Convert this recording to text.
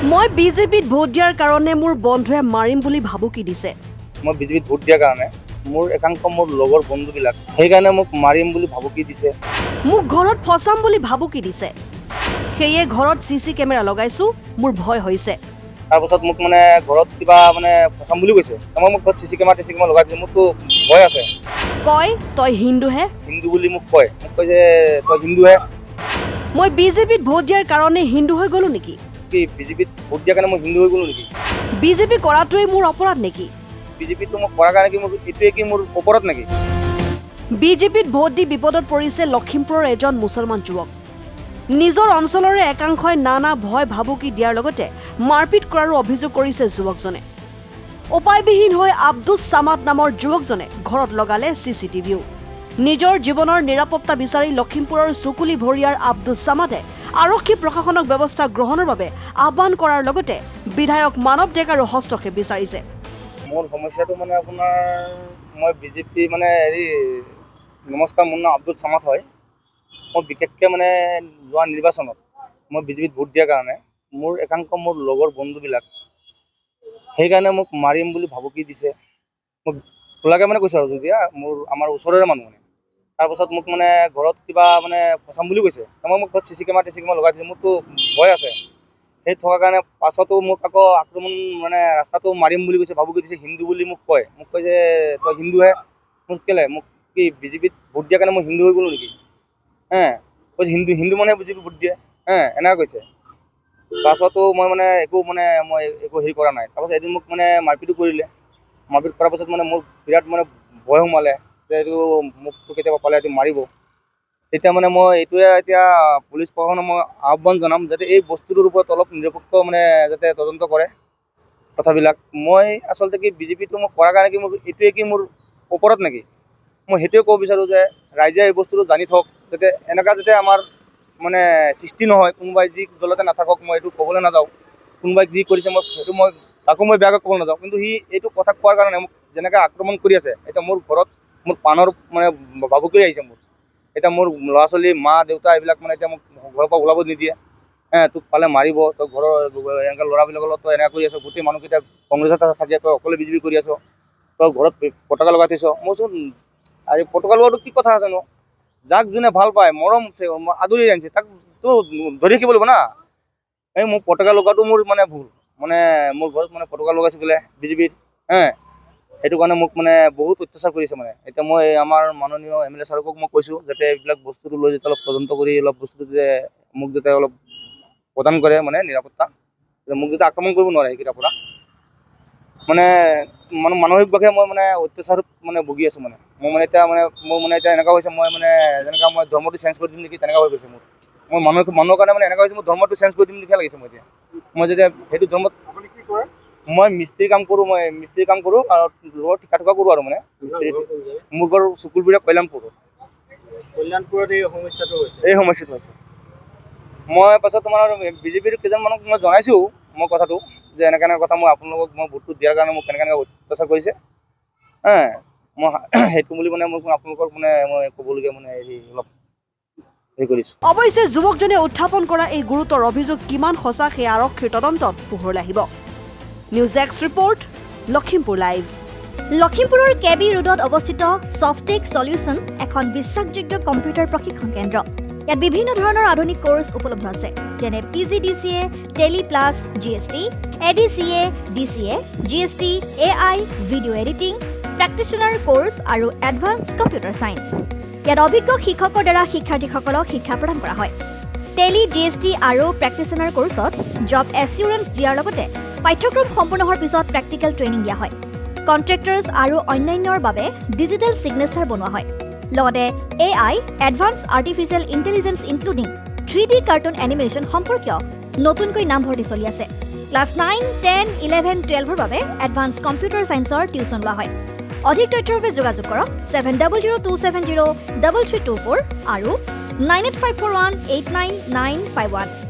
মই বিজেপিত ভোট দিয়াৰ কাৰণে মোৰ বন্ধুৱে মাৰিম বুলি ভাবুকি দিছে। মই বিজেপিত ভোট দিয়াৰ কাৰণে মোৰ একাংশ মোৰ লগৰ বন্ধুবিলাক সেইকাৰণে মোক মাৰিম বুলি ভাবুকি দিছে। মোক ঘৰত ফচাম বুলি ভাবুকি দিছে। সেয়ে ঘৰত চিচি কেমেৰা লগাইছো, মোৰ ভয় হৈছে। তাৰপাছত মোক মানে ঘৰত কিবা মানে ফচাম বুলি কৈছে। মই মোক ঘৰত চিচি কেমেৰা লগাই দিছে, মোৰতো ভয় আছে। কয় তই হিন্দুহে। হিন্দু বুলি মোক কয় যে তই হিন্দুহে। মই বিজেপিত ভোট দিয়াৰ কাৰণে হিন্দু হৈ গলো নেকি? কি বিজেপিত ভোট দিয়াৰ কাৰণে মই হিন্দু হৈ গলো নেকি? বিজেপি কৰাটোৱে মোৰ অপৰাধ নেকি? বিজেপিটো মোক কৰাৰ কাৰণে কি মোৰ এইটোৱে কি মোৰ অপৰাধ নেকি? বিজেপিত ভোট দি বিপদত পৰিছে লখিমপুৰৰ এজন মুছলমান যুৱক। নিজৰ অঞ্চলৰে একাংশই নানা ভয় ভাবুকি দিয়াৰ লগতে মাৰপিট কৰাৰো অভিযোগ কৰিছে যুৱকজনে। উপায়বিহীন হৈ আব্দুছ ছামাদ নামৰ যুৱকজনে ঘৰত লগালে চিচিটিভিও। নিজৰ জীৱনৰ নিৰাপত্তা বিচাৰি লখিমপুৰৰ চুকুলি ভৰিয়াৰ আব্দুছ ছামাদে আৰক্ষী প্ৰশাসনক ব্যৱস্থা গ্ৰহণৰ বাবে আহ্বান কৰাৰ লগতে বিধায়ক মানৱ ডেকাৰো হস্তক্ষেপ বিচাৰিছে। মোৰ সমস্যাটো মানে আপোনাৰ মই বিজেপি মানে নমস্কাৰ, মোৰ নাম আব্দুছ ছামাদ হয়। মই বিশেষকৈ মানে যোৱা নিৰ্বাচনত মই বিজেপিত ভোট দিয়াৰ কাৰণে মোৰ একাংশ মোৰ লগৰ বন্ধুবিলাক সেইকাৰণে মোক মাৰিম বুলি ভাবুকি দিছে। মোক খোলাকৈ মানে কৈছে আৰু যেতিয়া আমাৰ ওচৰৰে মানুহ মানে। তাৰপাছত মোক মানে ঘৰত কিবা মানে ফচাম বুলি কৈছে। মই মোক ঘৰত চিচি কেমেৰা লগাই দিছে, মোৰতো ভয় আছে। সেই থকাৰ কাৰণে পাছতো মোক আকৌ আক্ৰমণ মানে ৰাস্তাটো মাৰিম বুলি কৈছে, ভাবুকি দিছে। হিন্দু বুলি মোক কয় যে তই হিন্দুহে। মোক কেলে মোক কি বিজেপিত ভোট দিয়াৰ কাৰণে মই হিন্দু হৈ গ'লো নেকি? কৈছে হিন্দু মানুহে বিজেপিত ভোট দিয়ে, এনেকৈ কৈছে। পাছতো মই একো হেৰি কৰা নাই। তাৰপাছত এদিন মোক মানে মাৰপিটো কৰিলে। মাৰপিট কৰাৰ পাছত মানে মোৰ বিৰাট মানে ভয় সোমালে যে এইটো মোকতো কেতিয়াবা পালে এইটো মাৰিব। তেতিয়া মানে মই এইটোৱে এতিয়া পুলিচ প্ৰশাসনক মই আহ্বান জনাম যাতে এই বস্তুটোৰ ওপৰত অলপ নিৰপেক্ষ মানে যাতে তদন্ত কৰে কথাবিলাক। মই আচলতে কি বিজেপিটো মোক কৰাৰ কাৰণে কি মোৰ এইটোৱে কি মোৰ অপৰাধ নেকি? মই সেইটোৱে ক'ব বিচাৰোঁ যে ৰাইজে এই বস্তুটো জানি থওক, যাতে এনেকুৱা যাতে আমাৰ মানে সৃষ্টি নহয়। কোনোবাই যি দলতে নাথাকক মই এইটো ক'বলৈ নাযাওঁ। কোনোবাই যি কৰিছে মই তাকো মই বেয়াকৈ ক'বলৈ নাযাওঁ। কিন্তু সি এইটো কথা কোৱাৰ কাৰণে মোক যেনেকৈ আক্ৰমণ কৰি আছে, এতিয়া মোৰ ঘৰত মোৰ পাণৰ মানে ভাবুকি আহিছে মোৰ। এতিয়া মোৰ ল'ৰা ছোৱালী মা দেউতা এইবিলাক মানে এতিয়া মোক ঘৰৰ পৰা ওলাব নিদিয়ে। তোক পালে মাৰিব, তই ঘৰৰ এনেকৈ ল'ৰাবিলাকৰ লগত তই এনেকৈ কৰি আছ, গোটেই মানুহকেইটা কংগ্ৰেছত থাকে, তই অকলে বিজেপি কৰি আছ, তই ঘৰত পতাকা লগাই থৈছ। মই চোন আৰু পতাকা লগোৱাটো কি কথা আছেনো? যাক যোনে ভাল পায়, মৰম আদৰি আনিছে, তাক তো ধৰি ৰাখিব লাগিব না। মোৰ পতাকা লগোৱাটো মোৰ মানে ভুল। মানে মোৰ ঘৰত মানে পতাকা লগাইছোঁ বোলে বিজেপিত, সেইটো কাৰণে মোক মানে বহুত অত্যাচাৰ কৰিছে মানে। এতিয়া মই আমাৰ মাননীয় MLA ছাৰকো মই কৈছোঁ যাতে এইবিলাক বস্তুটো লৈ যাতে অলপ তদন্ত কৰি অলপ বস্তুটো যে মোক যাতে অলপ প্ৰদান কৰে মানে নিৰাপত্তা, মোক যাতে আক্ৰমণ কৰিব নোৱাৰে সেইকেইটাৰ পৰা। মানে মানসিকভাৱে মই মানে অত্যাচাৰত মানে ভুগি আছোঁ মানে। মোৰ মানে এতিয়া এনেকুৱা হৈছে, মই মানে যেনেকুৱা মই ধৰ্মটো চেঞ্জ কৰি দিম নেকি তেনেকুৱা হৈ গৈছে মোৰ। মই মানুহৰ কাৰণে মানে এনেকুৱা হৈছে, মোৰ ধৰ্মটো চেঞ্জ কৰি দিম লিখা লাগিছে মই এতিয়া। মই যেতিয়া সেইটো ধৰ্মত কি কৰে, মই মিস্ত্ৰী কাম কৰোঁ আৰু লগত ঠিকা থকা কৰোঁ আৰু মানে মিস্ত্ৰী। মোৰ ঘৰ চুকুলপুৰীয়া কল্যাণপুৰত এই সমস্যাটো হৈছে। মই পাছত তোমাৰ বিজেপিৰ কেইজনমানক মই জনাইছোঁ মই কথাটো যে এনেকৈ কথা মই আপোনালোকক মই ভোটটো দিয়াৰ কাৰণে মোক কেনেকৈ অত্যাচাৰ কৰিছে। মই সেইটো বুলি মানে মোক আপোনালোকক মানে মই ক'বলগীয়া মানে অলপ হেৰি কৰিছোঁ। অৱশ্যে যুৱকজনে উত্থাপন কৰা এই গুৰুতৰ অভিযোগ কিমান সঁচা সেই আৰক্ষীৰ তদন্তত পোহৰলৈ আহিব। News desk report, Lakhimpur live. লখিমপুৰৰ কেবি ৰোডত অৱস্থিত সফটেক সলিউশ্যন এখন বিশ্বাসযোগ্য কম্পিউটাৰ প্ৰশিক্ষণ কেন্দ্ৰ। ইয়াত বিভিন্ন ধৰণৰ আধুনিক কোৰ্চ উপলব্ধ আছে, যেনে PGDCA, Tally plus, GST, ADCA, DCA, GST, AI, video' editing, practitioner course আৰু এডভান্স কম্পিউটাৰ ছায়েন্স। ইয়াত অভিজ্ঞ শিক্ষকৰ দ্বাৰা শিক্ষাৰ্থীসকলক শিক্ষা প্ৰদান কৰা হয়। টেলি, GST আৰু প্ৰেক্টিচনাৰ কোৰ্চত জব এছিউৰেঞ্চ দিয়াৰ লগতে পাঠ্যক্ৰম সম্পূৰ্ণ হোৱাৰ পিছত প্ৰেক্টিকেল ট্ৰেইনিং দিয়া হয়। কণ্ট্ৰেক্টাৰ্ছ আৰু অন্যান্যৰ বাবে ডিজিটেল ছিগনেচাৰ বনোৱা হয়। লগতে AI, advance artificial intelligence including 3D cartoon animation সম্পৰ্কীয় নতুনকৈ নামভৰ্তি চলি আছে। ক্লাছ 9, 10, 11, 12ৰ বাবে এডভান্স কম্পিউটাৰ ছায়েন্সৰ টিউচন লোৱা হয়। অধিক তথ্যৰ বাবে যোগাযোগ কৰক 7002703324 আৰু 9854189951।